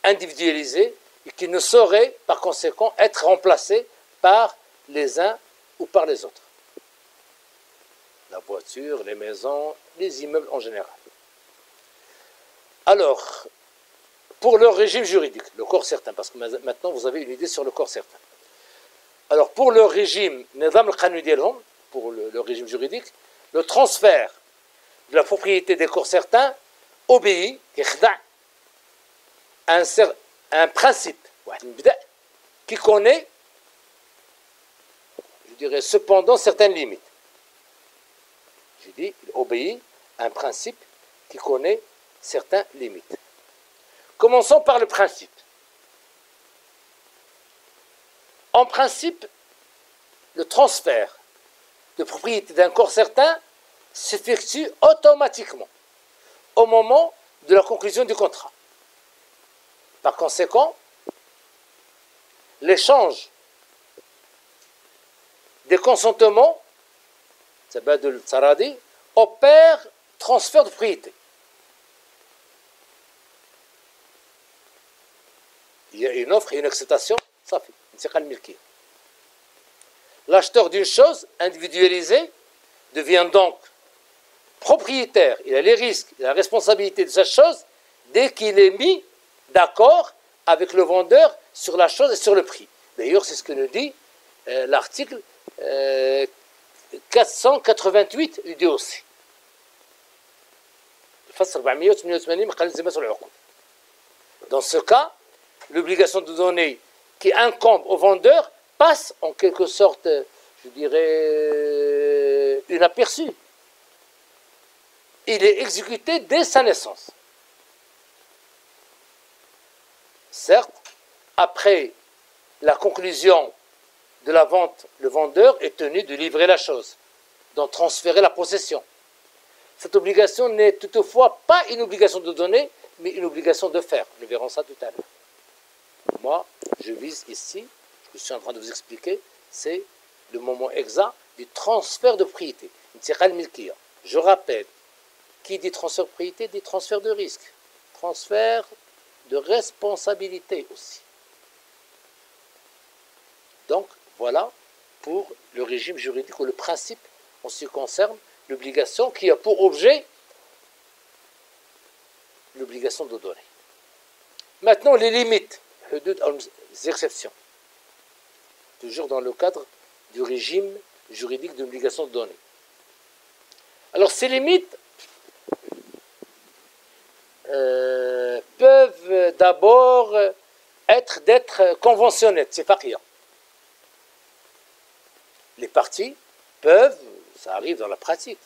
individualisés et qui ne sauraient par conséquent être remplacés par les uns ou par les autres. La voiture, les maisons, les immeubles en général. Alors, pour leur régime juridique, le corps certain, parce que maintenant vous avez une idée sur le corps certain. Alors, pour leur régime, pour le régime juridique, le transfert de la propriété des corps certains obéit à un principe qui connaît, je dirais, cependant certaines limites. Je dis, il obéit à un principe qui connaît certaines limites. Commençons par le principe. En principe, le transfert de propriété d'un corps certain s'effectue automatiquement au moment de la conclusion du contrat. Par conséquent, l'échange des consentements, Tabadul Saradi, opère transfert de propriété. Il y a une offre et une acceptation, ça fait. L'acheteur d'une chose individualisée devient donc propriétaire. Il a les risques, il a la responsabilité de cette chose dès qu'il est mis d'accord avec le vendeur sur la chose et sur le prix. D'ailleurs, c'est ce que nous dit l'article 488 du DOC. Dans ce cas, l'obligation de donner qui incombe au vendeur passe en quelque sorte, je dirais, inaperçu. Il est exécuté dès sa naissance. Certes, après la conclusion de la vente, le vendeur est tenu de livrer la chose, d'en transférer la possession. Cette obligation n'est toutefois pas une obligation de donner, mais une obligation de faire. Nous verrons ça tout à l'heure. Moi, je vise ici, je suis en train de vous expliquer, c'est le moment exact du transfert de propriété. Je rappelle, qui dit transfert de propriété dit transfert de risque, transfert de responsabilité aussi. Donc, voilà pour le régime juridique ou le principe en ce qui concerne l'obligation qui a pour objet l'obligation de donner. Maintenant, les limites, les exceptions. Toujours dans le cadre du régime juridique de l'obligation de donner. Alors, ces limites peuvent d'abord d'être conventionnelles, c'est faqiyya. Les parties peuvent, ça arrive dans la pratique,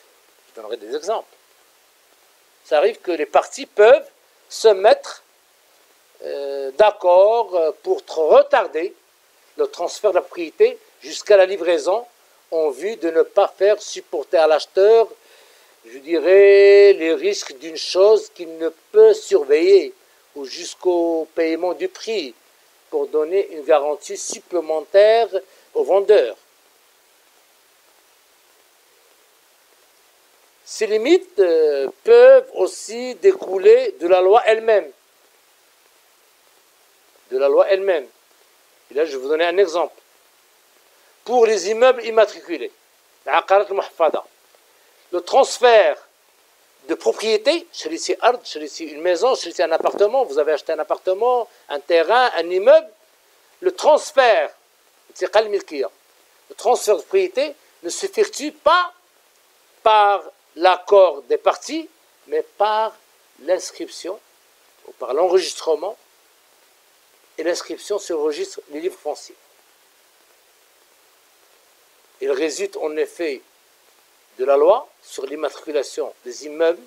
je donnerai des exemples, ça arrive que les parties peuvent se mettre d'accord pour retarder le transfert de la propriété jusqu'à la livraison en vue de ne pas faire supporter à l'acheteur, je dirais, les risques d'une chose qu'il ne peut surveiller ou jusqu'au paiement du prix pour donner une garantie supplémentaire au vendeur. Ces limites peuvent aussi découler de la loi elle-même. De la loi elle-même. Et là, je vais vous donner un exemple. Pour les immeubles immatriculés, le transfert de propriété, une maison, un appartement, vous avez acheté un appartement, un terrain, un immeuble, le transfert de propriété ne s'effectue pas par l'accord des parties, mais par l'inscription, ou par l'enregistrement et l'inscription sur le registre des livres fonciers. Il résulte en effet de la loi sur l'immatriculation des immeubles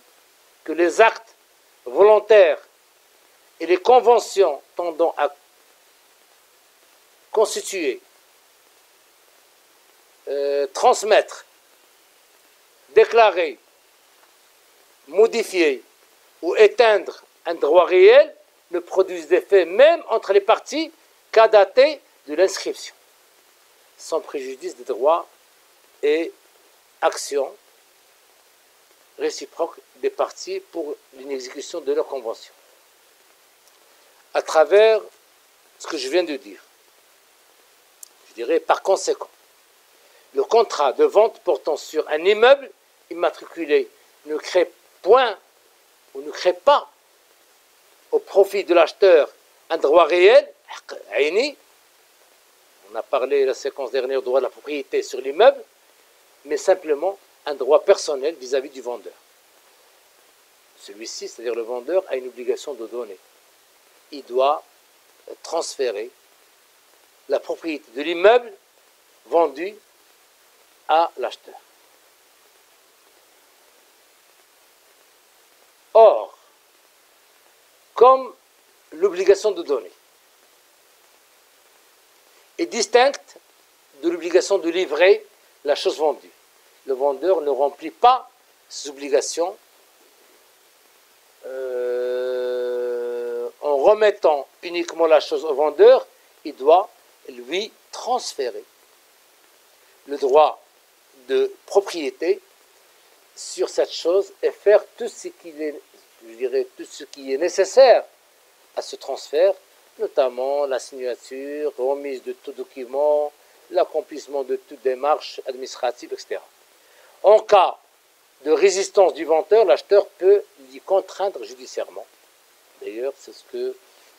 que les actes volontaires et les conventions tendant à constituer, transmettre, déclarer, modifier ou éteindre un droit réel ne produisent d'effet même entre les parties qu'à dater de l'inscription, sans préjudice des droits et actions réciproques des parties pour l'exécution de leur convention. À travers ce que je viens de dire, je dirais par conséquent, le contrat de vente portant sur un immeuble immatriculé ne crée point ou ne crée pas au profit de l'acheteur un droit réel, on a parlé la séquence dernière du droit de la propriété sur l'immeuble, mais simplement un droit personnel vis-à-vis du vendeur. Celui-ci, c'est-à-dire le vendeur, a une obligation de donner. Il doit transférer la propriété de l'immeuble vendu à l'acheteur. Or, comme l'obligation de donner est distincte de l'obligation de livrer la chose vendue, le vendeur ne remplit pas ses obligations en remettant uniquement la chose au vendeur. Il doit lui transférer le droit de propriété sur cette chose et faire tout ce qui est, je dirais, tout ce qui est nécessaire à ce transfert, notamment la signature, remise de tout document, l'accomplissement de toute démarche administrative, etc. En cas de résistance du vendeur, l'acheteur peut l'y contraindre judiciairement. D'ailleurs, c'est ce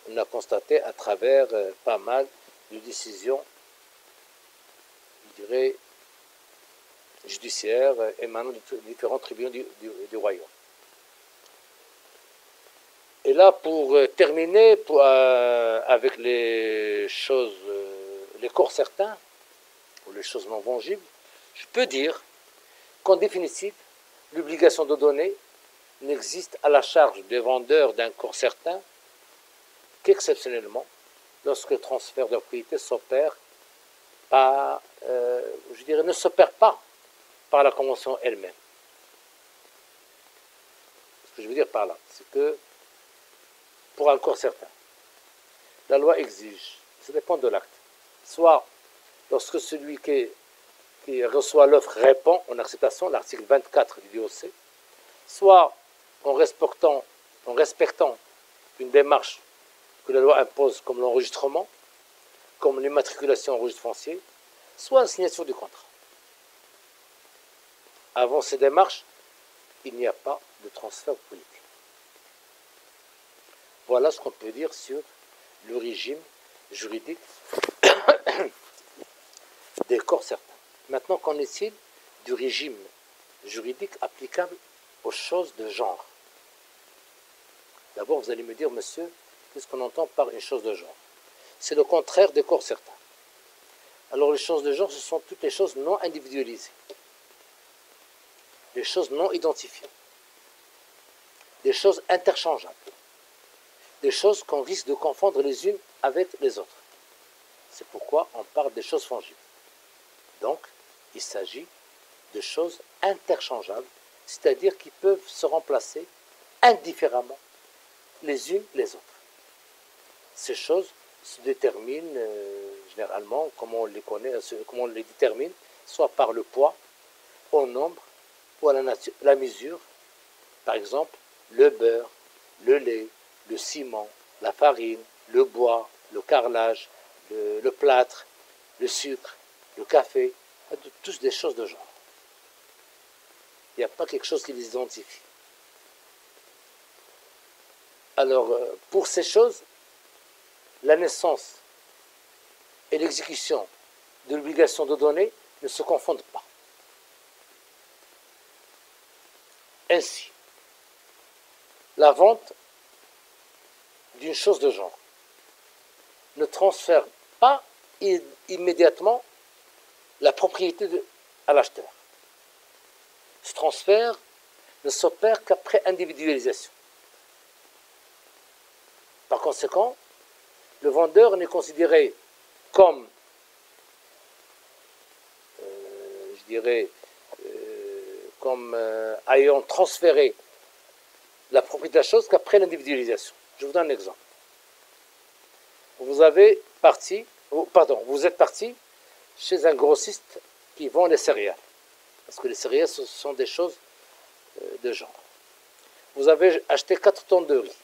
qu'on a constaté à travers pas mal de décisions, je dirais, judiciaires émanant des différents tribunaux du royaume. Et là, pour terminer avec les choses, les corps certains, ou les choses non fongibles, je peux dire qu'en définitive, l'obligation de donner n'existe à la charge des vendeurs d'un corps certain qu'exceptionnellement lorsque le transfert de propriété s'opère par, je dirais, ne s'opère pas par la convention elle-même. Ce que je veux dire par là, c'est que pour un corps certain, la loi exige, ça dépend de l'acte, soit lorsque celui qui reçoit l'offre répond en acceptation, l'article 24 du DOC, soit en respectant une démarche que la loi impose comme l'enregistrement, comme l'immatriculation au registre foncier, soit la signature du contrat. Avant ces démarches, il n'y a pas de transfert de propriété. Voilà ce qu'on peut dire sur le régime juridique des corps certains. Maintenant, qu'en est-il du régime juridique applicable aux choses de genre? D'abord, vous allez me dire, monsieur, qu'est-ce qu'on entend par une chose de genre? C'est le contraire des corps certains. Alors, les choses de genre, ce sont toutes les choses non individualisées, les choses non identifiées, des choses interchangeables, des choses qu'on risque de confondre les unes avec les autres. C'est pourquoi on parle des choses fongibles. Donc, il s'agit de choses interchangeables, c'est-à-dire qui peuvent se remplacer indifféremment les unes les autres. Ces choses se déterminent généralement, comme on les connaît, comment on les détermine, soit par le poids, au nombre ou à la mesure. Par exemple, le beurre, le lait, le ciment, la farine, le bois, le carrelage, le plâtre, le sucre, le café, tous des choses de genre. Il n'y a pas quelque chose qui les identifie. Alors, pour ces choses, la naissance et l'exécution de l'obligation de donner ne se confondent pas. Ainsi, la vente d'une chose de genre ne transfère pas immédiatement la propriété à l'acheteur. Ce transfert ne s'opère qu'après individualisation. Par conséquent, le vendeur n'est considéré comme, ayant transféré la propriété de la chose qu'après l'individualisation. Je vous donne un exemple. Vous êtes parti chez un grossiste qui vend les céréales. Parce que les céréales, ce sont des choses de genre. Vous avez acheté 4 tonnes de riz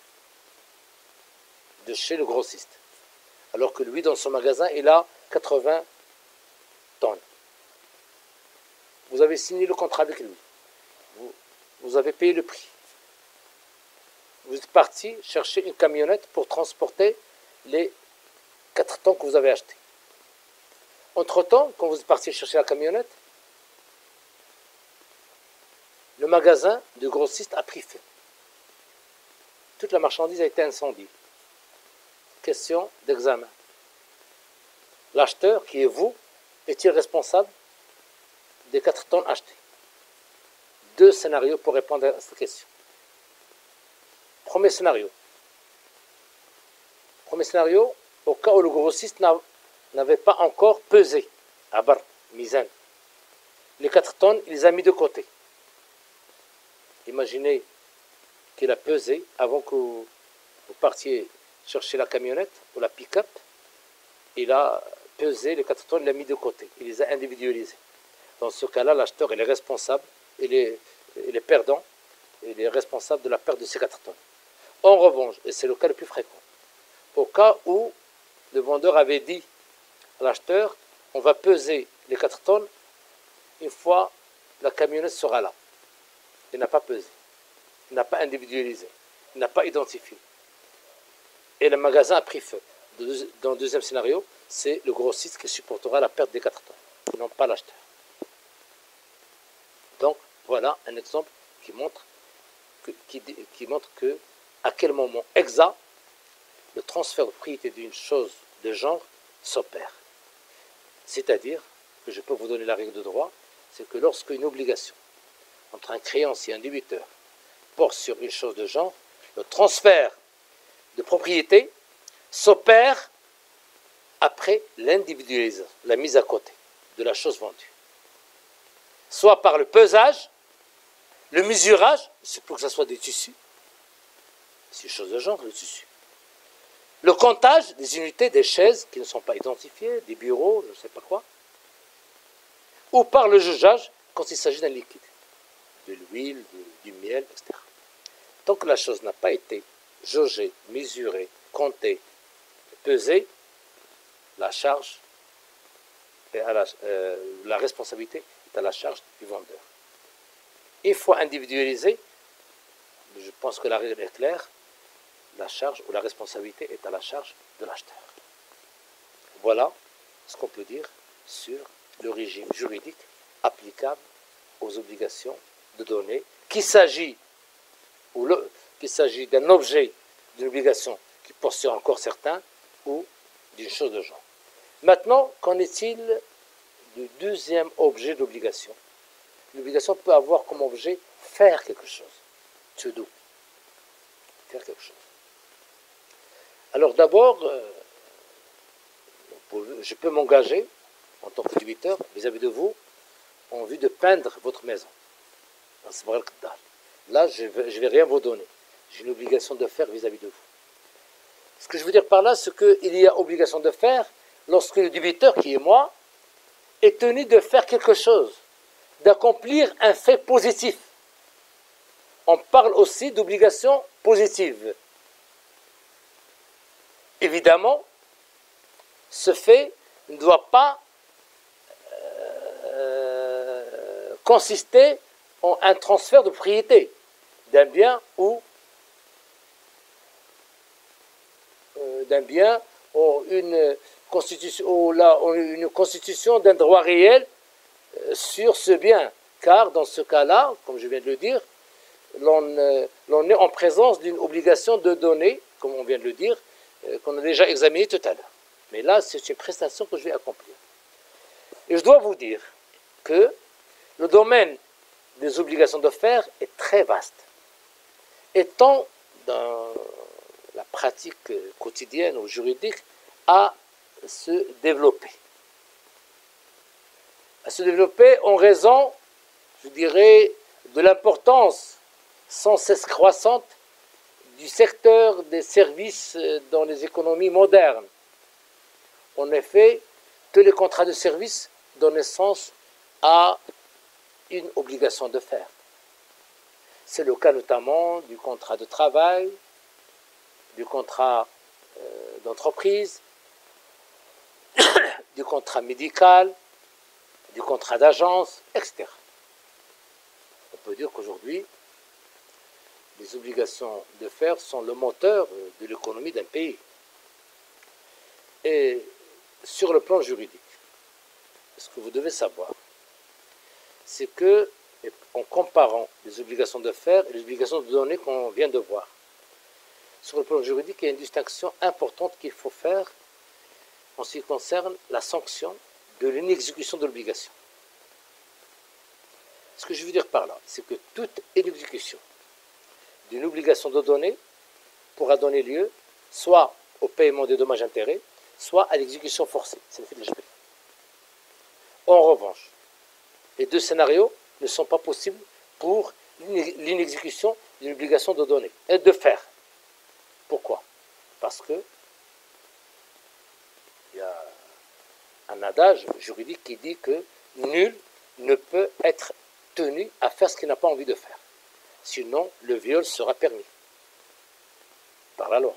de chez le grossiste. Alors que lui, dans son magasin, il a 80 tonnes. Vous avez signé le contrat avec lui. Vous avez payé le prix. Vous êtes parti chercher une camionnette pour transporter les 4 tonnes que vous avez achetées. Entre-temps, quand vous êtes parti chercher la camionnette, le magasin du grossiste a pris feu. Toute la marchandise a été incendiée. Question d'examen. L'acheteur, qui est vous, est-il responsable des 4 tonnes achetées? 2 scénarios pour répondre à cette question. Premier scénario, au cas où le grossiste n'avait pas encore pesé, abar, mizan, les 4 tonnes, il les a mis de côté. Imaginez qu'il a pesé avant que vous partiez chercher la camionnette ou la pick-up. Il a pesé les 4 tonnes, il les a mis de côté. Il les a individualisés. Dans ce cas-là, l'acheteur il est responsable, il est perdant, il est responsable de la perte de ces 4 tonnes. En revanche, et c'est le cas le plus fréquent, au cas où le vendeur avait dit à l'acheteur, on va peser les 4 tonnes une fois la camionnette sera là. Il n'a pas pesé, il n'a pas individualisé, il n'a pas identifié. Et le magasin a pris feu. Dans le deuxième scénario, c'est le grossiste qui supportera la perte des 4 tonnes, non pas l'acheteur. Donc, voilà un exemple qui montre que à quel moment exact le transfert de propriété d'une chose de genre s'opère. C'est-à-dire, que je peux vous donner la règle de droit, c'est que lorsqu'une obligation entre un créancier et un débiteur porte sur une chose de genre, le transfert de propriété s'opère après l'individualisation, la mise à côté de la chose vendue. Soit par le pesage, le mesurage, c'est pour que ce soit des tissus, c'est une chose de genre, le tissu. Le comptage des unités, des chaises qui ne sont pas identifiées, des bureaux, je ne sais pas quoi, ou par le jugeage quand il s'agit d'un liquide, de l'huile, du miel, etc. Tant que la chose n'a pas été jaugée, mesurée, comptée, pesée, la charge, la responsabilité est à la charge du vendeur. Une fois individualisé, je pense que la règle est claire, la charge ou la responsabilité est à la charge de l'acheteur. Voilà ce qu'on peut dire sur le régime juridique applicable aux obligations de donner, qu'il s'agit d'un objet, d'une obligation qui porte sur encore certains, ou d'une chose de genre. Maintenant, qu'en est-il du deuxième objet d'obligation? L'obligation peut avoir comme objet faire quelque chose, to-do, faire quelque chose. Alors d'abord, Je peux m'engager en tant que débiteur vis-à-vis de vous en vue de peindre votre maison. Là, je ne vais rien vous donner. J'ai une obligation de faire vis-à-vis de vous. Ce que je veux dire par là, c'est qu'il y a obligation de faire lorsque le débiteur, qui est moi, est tenu de faire quelque chose, d'accomplir un fait positif. On parle aussi d'obligation positive. Évidemment, ce fait ne doit pas consister en un transfert de propriété d'un bien ou une constitution d'un droit réel sur ce bien. Car dans ce cas-là, comme je viens de le dire, l'on est en présence d'une obligation de donner, comme on vient de le dire, qu'on a déjà examiné tout à l'heure. Mais là, c'est une prestation que je vais accomplir. Et je dois vous dire que le domaine des obligations de faire est très vaste. Étant dans la pratique quotidienne ou juridique à se développer. À se développer en raison, je dirais, de l'importance sans cesse croissante du secteur des services dans les économies modernes. En effet, tous les contrats de service donnent naissance à une obligation de faire. C'est le cas notamment du contrat de travail, du contrat d'entreprise, du contrat médical, du contrat d'agence, etc. On peut dire qu'aujourd'hui, les obligations de faire sont le moteur de l'économie d'un pays. Et sur le plan juridique, ce que vous devez savoir, c'est que, en comparant les obligations de faire et les obligations de donner qu'on vient de voir, sur le plan juridique, il y a une distinction importante qu'il faut faire en ce qui concerne la sanction de l'inexécution de l'obligation. Ce que je veux dire par là, c'est que toute inexécution d'une obligation de donner pourra donner lieu soit au paiement des dommages-intérêts, soit à l'exécution forcée. C'est le fait de l'HP. En revanche, les deux scénarios ne sont pas possibles pour l'inexécution d'une obligation de donner et de faire. Pourquoi? Parce que il y a un adage juridique qui dit que nul ne peut être tenu à faire ce qu'il n'a pas envie de faire. Sinon, le viol sera permis par la loi.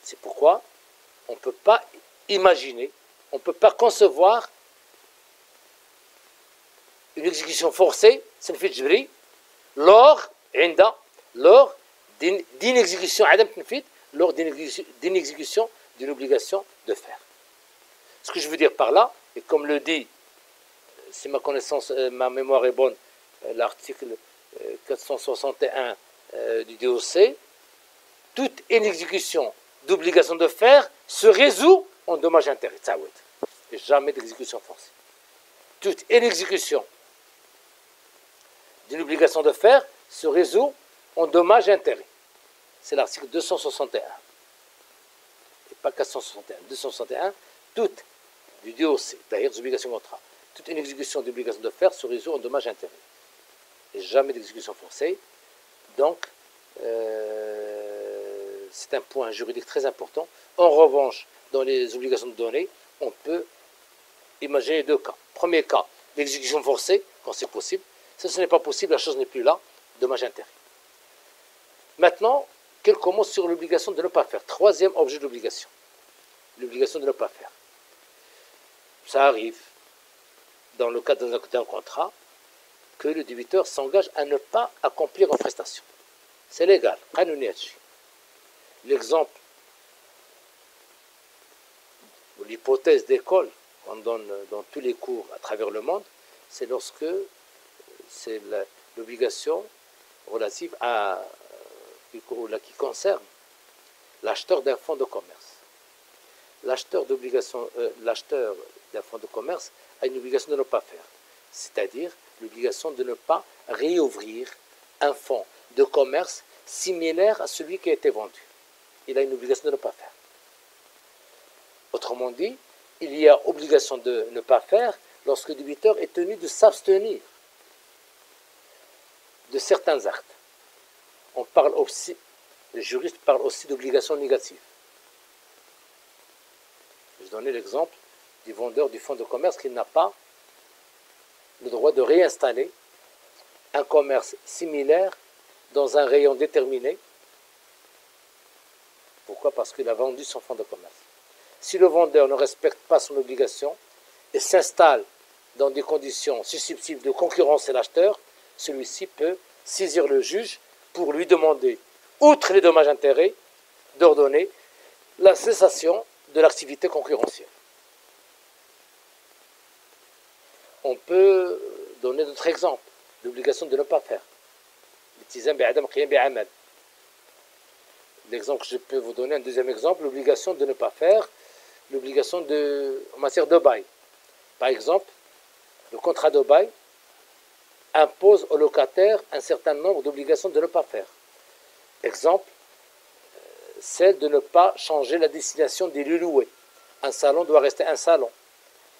C'est pourquoi on ne peut pas imaginer, on ne peut pas concevoir une exécution forcée, lors d'inexécution d'une obligation de faire. Ce que je veux dire par là, et comme le dit, si ma connaissance, ma mémoire est bonne, l'article 461 du DOC, toute inexécution d'obligation de faire se résout en dommages-intérêts. Et jamais d'exécution forcée. Toute inexécution d'une obligation de faire se résout en dommages-intérêts. C'est l'article 261. Et pas 461. 261, toute du DOC, d'ailleurs des obligations de contrat, toute inexécution d'obligation de faire se résout en dommages-intérêts. Et jamais d'exécution forcée. Donc, c'est un point juridique très important. En revanche, dans les obligations de donner, on peut imaginer deux cas. Premier cas, l'exécution forcée, quand c'est possible. Si ce n'est pas possible, la chose n'est plus là, dommage-intérêt. Maintenant, quelques mots sur l'obligation de ne pas faire. Troisième objet de l'obligation. L'obligation de ne pas faire. Ça arrive, dans le cadre d'un contrat, que le débiteur s'engage à ne pas accomplir une prestation. C'est légal. L'exemple, l'hypothèse d'école qu'on donne dans tous les cours à travers le monde, c'est lorsque c'est l'obligation relative à qui concerne l'acheteur d'un fonds de commerce. L'acheteur d'un fonds de commerce a une obligation de ne pas faire, c'est-à-dire l'obligation de ne pas réouvrir un fonds de commerce similaire à celui qui a été vendu. Il a une obligation de ne pas faire. Autrement dit, il y a obligation de ne pas faire lorsque le débiteur est tenu de s'abstenir de certains actes. On parle aussi, le juriste parle aussi d'obligation négative. Je donnais l'exemple du vendeur du fonds de commerce qui n'a pas le droit de réinstaller un commerce similaire dans un rayon déterminé. Pourquoi? Parce qu'il a vendu son fonds de commerce. Si le vendeur ne respecte pas son obligation et s'installe dans des conditions susceptibles de concurrencer l'acheteur, celui-ci peut saisir le juge pour lui demander, outre les dommages-intérêts, d'ordonner la cessation de l'activité concurrentielle. On peut donner d'autres exemples, l'obligation de ne pas faire. L'exemple que je peux vous donner, un deuxième exemple, l'obligation de ne pas faire, l'obligation en matière de bail. Par exemple, le contrat de bail impose au locataire un certain nombre d'obligations de ne pas faire. Exemple, celle de ne pas changer la destination des lieux loués. Un salon doit rester un salon.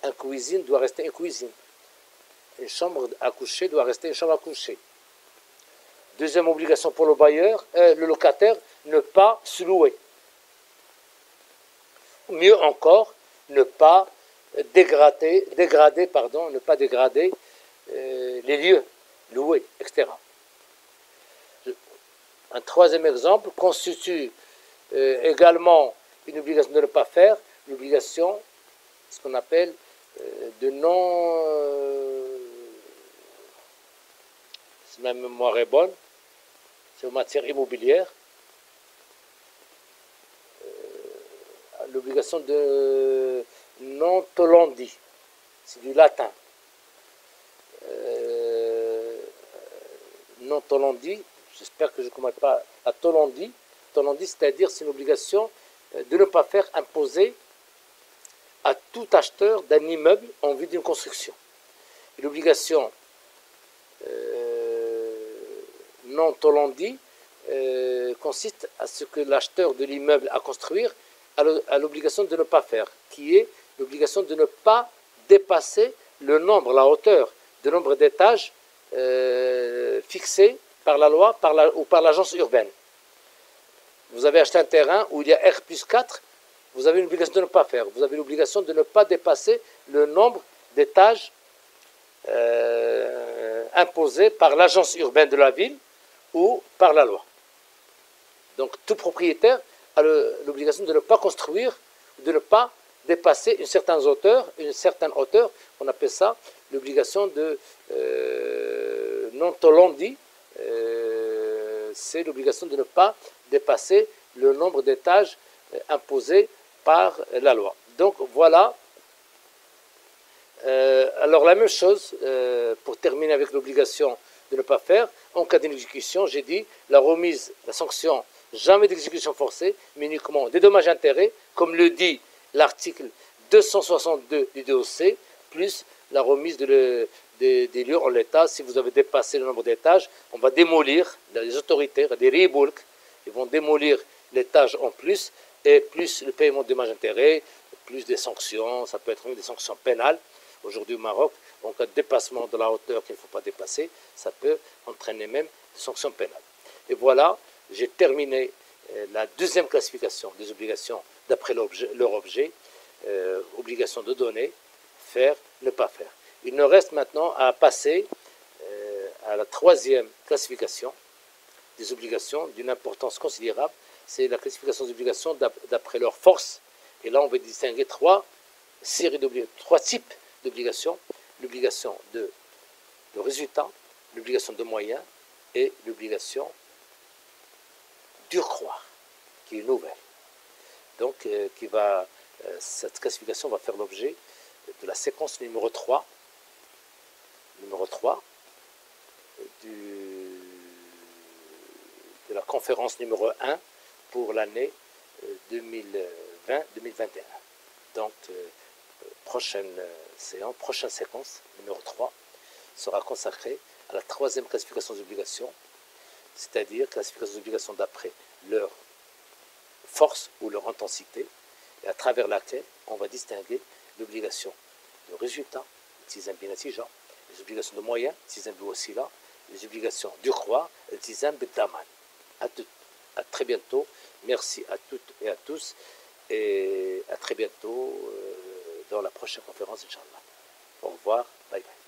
Une cuisine doit rester une cuisine. Une chambre à coucher doit rester une chambre à coucher. Deuxième obligation pour le bailleur, le locataire, ne pas se louer. Mieux encore, ne pas dégrader les lieux loués, etc. Un troisième exemple constitue également une obligation de ne pas faire, l'obligation, ce qu'on appelle de non... si ma mémoire est bonne, c'est en matière immobilière, l'obligation de non-tolandi, c'est du latin. Non-tolandi, j'espère que je ne commande pas la tolandi. Tolandi, c'est-à-dire c'est une obligation de ne pas faire imposer à tout acheteur d'un immeuble en vue d'une construction. L'obligation non-tolandi consiste à ce que l'acheteur de l'immeuble à construire a l'obligation de ne pas faire, qui est l'obligation de ne pas dépasser le nombre, la hauteur, le nombre d'étages fixé par la loi ou par l'agence urbaine. Vous avez acheté un terrain où il y a R plus 4, vous avez une obligation de ne pas faire. Vous avez l'obligation de ne pas dépasser le nombre d'étages imposés par l'agence urbaine de la ville ou par la loi. Donc tout propriétaire a l'obligation de ne pas construire, de ne pas dépasser une certaine hauteur, on appelle ça l'obligation de non-tolandi, c'est l'obligation de ne pas dépasser le nombre d'étages imposés par la loi. Donc voilà. Alors la même chose, pour terminer avec l'obligation de ne pas faire, en cas d'exécution, j'ai dit la remise, la sanction, jamais d'exécution forcée, mais uniquement des dommages-intérêts, comme le dit l'article 262 du DOC, plus la remise des lieux en l'état. Si vous avez dépassé le nombre d'étages, on va démolir, les autorités, des riboulks, ils vont démolir l'étage en plus, et plus le paiement de dommages-intérêts, plus des sanctions, ça peut être même des sanctions pénales. Aujourd'hui au Maroc, en cas de dépassement de la hauteur qu'il ne faut pas dépasser, ça peut entraîner même des sanctions pénales. Et voilà, j'ai terminé la deuxième classification des obligations d'après leur objet, obligation de donner, faire, ne pas faire. Il nous reste maintenant à passer à la troisième classification des obligations d'une importance considérable, c'est la classification des obligations d'après leur force. Et là, on va distinguer trois types d'obligations, l'obligation de résultat, l'obligation de moyens et l'obligation d'urcroire, qui est nouvelle. Donc, cette classification va faire l'objet de la séquence numéro 3 de la conférence numéro 1 pour l'année 2020-2021. Donc, prochaine séquence, numéro 3, sera consacrée à la troisième classification des obligations, c'est-à-dire classification des obligations d'après leur force ou leur intensité, et à travers laquelle on va distinguer l'obligation de résultat, التزام بنتيجة, les obligations de moyens, التزام بوسيلة, les obligations d'urkhwa, التزام بالضمان. À très bientôt. Merci à toutes et à tous. Et à très bientôt dans la prochaine conférence, Inch'Allah. Au revoir. Bye bye.